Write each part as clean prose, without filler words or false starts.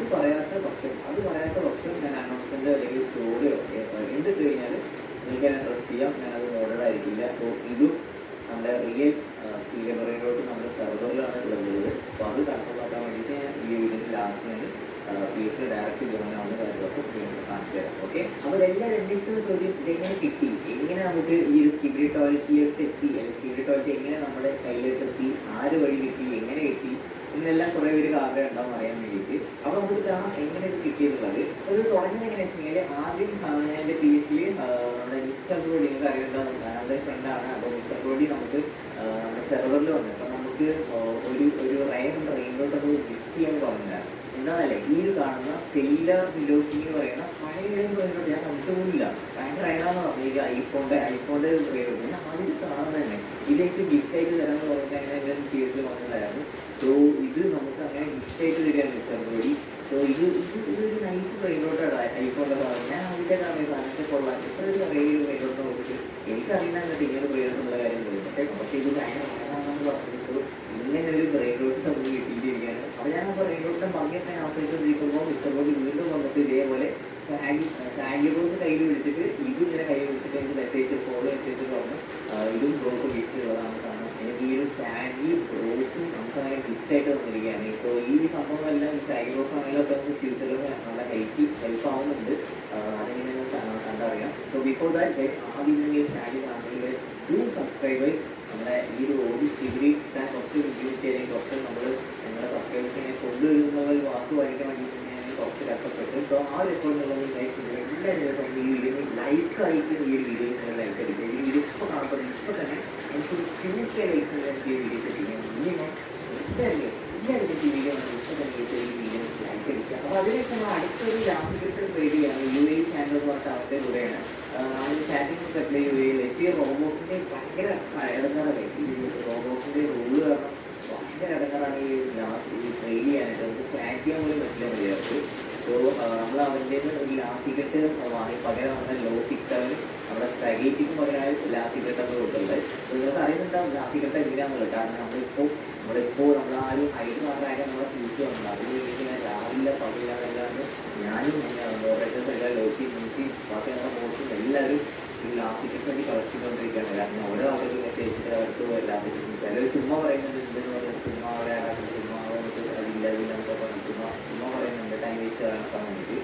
അത് പറയാത്ത പക്ഷം ഞാൻ അനൗൺസ്മെന്റ് അല്ലെങ്കിൽ സ്റ്റോറിയോ എന്തിട്ട് കഴിഞ്ഞാൽ എനിക്ക് എന്നെ ട്രസ്റ്റ് ചെയ്യാം, ഞാനത് മോഡേഡ് ആയിരിക്കില്ല. അപ്പോൾ ഇതും നമ്മുടെ റിയൽ സ്റ്റീലബറയിലോട്ട് നമ്മുടെ സെർവറിലാണ് ഉള്ളത്. അപ്പോൾ അത് കൺഫേം ആക്കാൻ വേണ്ടിയിട്ട് ഞാൻ ഈ വീഡിയോയുടെ ലാസ്റ്റ് ഞാൻ പി.എസ്.സി ഡയറക്റ്റ് ജോയിൻ ആവുന്ന കാര്യങ്ങളൊക്കെ സ്ക്രീനിൽ കാണിച്ചു തരാം. ഓക്കെ, അപ്പോൾ എല്ലാവരും അന്വേഷിക്കുന്ന ചോദ്യം ഇതെങ്ങനെ കിട്ടി, എങ്ങനെ നമുക്ക് ഈ ഒരു സ്കിബിലി ടോയ്ലറ്റിലേക്ക് എത്തി, അല്ലെങ്കിൽ സ്കിബിലി ടോയ്ലറ്റ് എങ്ങനെ നമ്മുടെ കയ്യിലേക്ക് എത്തി, ആര് വഴി കിട്ടി, എങ്ങനെ കിട്ടി, ഇന്നെല്ലാം കുറേ പേര് ആഗ്രഹം ഉണ്ടാവും അറിയാൻ വേണ്ടിയിട്ട്. അപ്പോൾ നമുക്ക് കാണാം എങ്ങനെ ഇത് കിട്ടിയെന്നുള്ളത്. അത് തുടങ്ങുന്നത് എങ്ങനെയാണെന്ന് വെച്ച് കഴിഞ്ഞാൽ ആദ്യം ഞാൻ എൻ്റെ പി.എസ്.സിയിൽ നമ്മുടെ മിസ്റ്റർ ബ്രോഡി, നിങ്ങൾക്ക് അറിയേണ്ടതാണ്, ഞങ്ങളുടെ ഫ്രണ്ടാണ്. അപ്പോൾ മിസ്റ്റർ ബ്രോഡി നമുക്ക് നമ്മുടെ സെർവറിൽ വന്നു. അപ്പോൾ നമുക്ക് ഒരു റെയിനിലോട്ട് അത് ലിഫ്റ്റ് ചെയ്യാൻ പറഞ്ഞില്ല. എന്താണല്ലേ ഈ ഒരു കാണുന്ന സെല്ലുലാർ വിലോസിറ്റി എന്ന് പറയുന്ന പഴയ പറയുന്നത് ഞാൻ കണ്ടിട്ടുപോലില്ല. ഭയങ്കര അയനാന്ന് പറഞ്ഞു ഈ ഐഫോണിൻ്റെ പ്രയോഗം. ഞാൻ ആദ്യം കാണുന്നത് തന്നെ ഇതിലേക്ക് ഗിഫ്റ്റ് ആയിട്ട് തരാമെന്ന് പറഞ്ഞിട്ട് അങ്ങനെ ഞാൻ പി.എസ്.സി വന്നിട്ടുണ്ടായിരുന്നു. സോ ഇത് നമുക്ക് അങ്ങനെ ഗിഫ്റ്റ് ആയിട്ട് തരികയാണ് മിസ്റ്റർ ബ്രോഡി. സോ ഇതൊരു നൈസ് ബ്രെയിനോട്ടാണ് ഐഫോണിൻ്റെ ഭാഗം. ഞാൻ ആദ്യമായിട്ടാണ് ഈ സാധനത്തെ കൊള്ളാൻ ഇത്ര ഒരു അറിയൊരു ബ്രെയിനോട്ട് നോക്കിയിട്ട് എനിക്കറിയുന്ന എന്നിട്ട് ഇങ്ങനെ ബ്രെയിനോട്ടുള്ള കാര്യം തോന്നുന്നു. പക്ഷേ ഇത് ഭയങ്കര ഭയങ്കരമാണെന്ന് പറഞ്ഞിട്ട് ഇങ്ങനെ ഒരു ബ്രെയിനോട്ട് നമുക്ക് കിട്ടിയിരിക്കുകയാണ്. അപ്പോൾ ഞാൻ ആ ബ്രെയിനോട്ടിനെ ഭംഗിയൊക്കെ ആശ്രയിച്ചുകൊണ്ടിരിക്കുമ്പോൾ മിസ്റ്റർ ബ്രോഡി വീണ്ടും വന്നിട്ട് ഇതേപോലെ സാഗി റോസ് കയ്യിൽ വിളിച്ചിട്ട് ഇതും ഇങ്ങനെ കയ്യിൽ വിളിച്ചിട്ട് എനിക്ക് ഫോളോ മെസ്സേജ് പറഞ്ഞു ഇതും ബ്രോക്ക് ഗിഫ്റ്റ് ഉള്ളതാണ് കാണാം. എനിക്ക് ഈ ഒരു സാഗി റോസും നമുക്ക് അങ്ങനെ ഗിഫ്റ്റായിട്ട് തന്നിരിക്കുകയാണ്. ഇപ്പോൾ ഈ സംഭവങ്ങളെല്ലാം സാഗി റോസ് ആണെങ്കിലും ഒക്കെ നമുക്ക് ഫ്യൂച്ചറിൽ നല്ല ഹെൽപ്പ് ആവുന്നുണ്ട്. അതെങ്ങനെ കണ്ടറിയാം. സോ ബിഫോർ ദാറ്റ് ഗൈസ് ആദ്യം ഈ സാഗി കാണുന്നത് ഗൈസ് ടു സബ്സ്ക്രൈബേഴ്സ് നമ്മുടെ ഈ ഒരു ഓടി സ്റ്റിഗ്രി കുറച്ച് റിവ്യൂസ് ചെയ്തെങ്കിൽ കുറച്ച് ഞങ്ങളുടെ സബ്സ്ക്രൈബേഴ്സിനെ കൊണ്ടുവരുന്ന ഒരു വാക്ക് വായിക്കാൻ വേണ്ടിയിട്ട് ഞാൻ കുറച്ച് കഷ്ടപ്പെട്ടു. സോ ആ ഒരു എഫേർട്ട് എന്നുള്ളത് എല്ലാ ദിവസവും ഈ വീഡിയോ ലൈക്ക് ആയിട്ട് ഈ ഒരു വീഡിയോ നിങ്ങൾ ലൈക്ക് അടിക്കുക. ഈ വീഡിയോ ഇപ്പോൾ കാണുമ്പോൾ ഇപ്പോൾ തന്നെ എനിക്കൊരു 2K ലൈക്സ് എനിക്ക് ഈ വീഡിയോ കിട്ടിയത് മിനിമം എല്ലാവരും ഈ വീഡിയോ ഇപ്പോൾ തന്നെ ഈ വീഡിയോ ലൈക്ക് അടിക്കുക. അപ്പോൾ അതിലേക്ക് നമ്മൾ അടുത്തൊരു ലാസ്റ്റ് ട്രേഡ് ചെയ്യാണ് UAE ചാനൽ എന്ന് പറഞ്ഞിട്ട് അവരുടെ കൂടെയാണ് ചാറ്റിംഗ് സപ്ലൈ UAE റോബോക്സിൻ്റെ ഭയങ്കര ഇടങ്ങാറാണ്. ഈ റോബോക്സിൻ്റെ റൂള് കാരണം ഭയങ്കര ഇടങ്ങാറാണ് ഈ ട്രെയിൻ ചെയ്യാനായിട്ട്. നമുക്ക് ക്രാക്ക് ചെയ്യാൻ പോലും പറ്റില്ല മര്യാദക്ക്. സോ നമ്മൾ അവൻ്റെ ഒരു ലാസിക്കട്ട് വാങ്ങി പകരം നമ്മുടെ ലോ സിക്ടറിന് നമ്മുടെ സ്ട്രഗേറ്റിക്ക് പകരം ലാസിക്കട്ടാണ് കൊടുക്കുന്നത്. സോ നിങ്ങൾക്ക് അറിയുന്നുണ്ടാവും ലാസിക്കട്ട് എങ്ങനെയാണെന്നുള്ളത്. കാരണം നമ്മളിപ്പോൾ നമ്മളാരും ഹൈറ്റ് മാത്രമായിട്ട് നമ്മളെ ഫ്യൂസ് വന്നത് അതിന് വേണ്ടിയിട്ട് ഞാൻ രാവിലെ പകലാന്നല്ലാണ്ട് ഞാനും ഓപ്പറേറ്റേഴ്സ് എല്ലാം ലോക്കി മിനിച്ച് ബാക്കി നമ്മുടെ മോഡ്സും എല്ലാവരും ഈ ലാസിക്കറ്റ് വേണ്ടി കളക്ട് ചെയ്തുകൊണ്ടിരിക്കുകയാണ്. കാരണം ഓരോ ആളുകൾ മെസ്സേജ് അവർക്ക് ലാസിക്കറ്റ് ചിലർ ചുമ്മാ പറയുന്നുണ്ട് എന്തെന്ന് പറഞ്ഞാൽ ചുമ്മാ ചുമ്മാ നമുക്ക് ചുമ്മാ പറയുന്നുണ്ട് ടൈം വേസ്റ്റ് നടക്കാൻ വേണ്ടിയിട്ട്.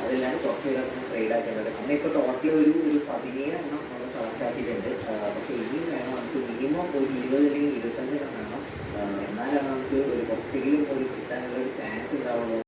അതെല്ലാം കുറച്ച് പേരൊക്കെ ട്രേഡ് ആക്കേണ്ടത്. അങ്ങനെ ഇപ്പോൾ ടോട്ടൽ ഒരു 17 എണ്ണം നമ്മൾ കളക്ട് ആക്കിയിട്ടുണ്ട്. പക്ഷേ ഇനിയും വേണം നമുക്ക് മിനിമം ഒരു 20 അല്ലെങ്കിൽ 25 എണ്ണം വേണം. എന്നാലാണ് നമുക്ക് ഒരു കുറച്ചെങ്കിലും ഒരു കിട്ടാനുള്ള ഒരു ചാൻസ് ഉണ്ടാവുള്ളൂ.